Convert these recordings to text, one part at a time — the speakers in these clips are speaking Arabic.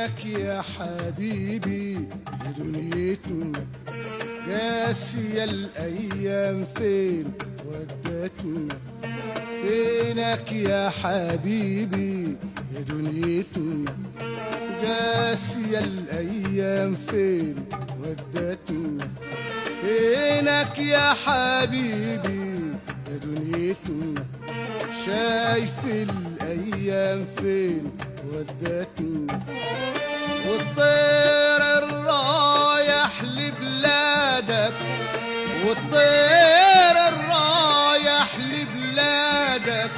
فينك يا حبيبي يا دنيتنا، قاسية الأيام فين ودتنا. فينك يا حبيبي يا دنيتنا، قاسية الأيام فين ودتنا. فينك يا حبيبي يا دنيتنا، شايف الأيام فين ودتنا. والطير الرايح لبلادك، والطير الرايح لبلادك،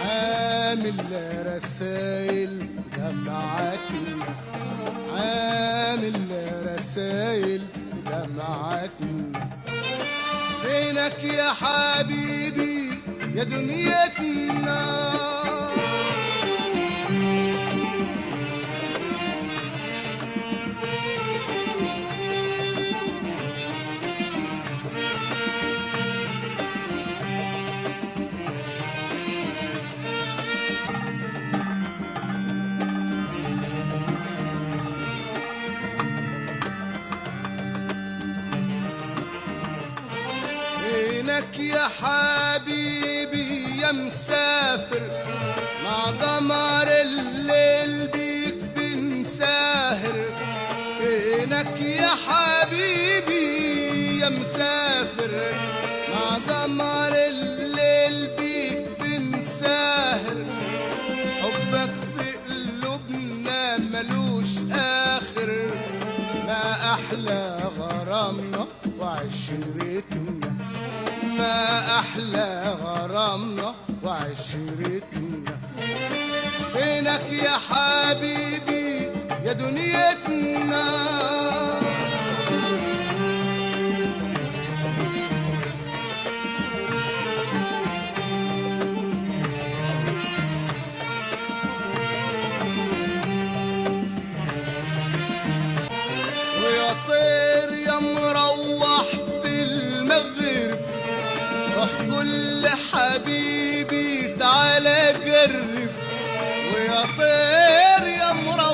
عامل رسايل دمعتنا، عامل رسايل دمعتنا. فينك يا حبيبي يا دنيتنا. فينك يا حبيبي يا مسافر، مع قمر الليل بيك بنساهر. فينك يا حبيبي يا مسافر، مع قمر الليل بيك بنساهر. حبك في قلوبنا ملوش آخر، ما أحلى غرامنا وعشرتنا، ما أحلى غرامنا وعشرتنا. فينك يا حبيبي يا دنيتنا. ويا طير يا مروح في المغرب، روح قول لحبيبي تعالى قرب. ويا طير يا مروح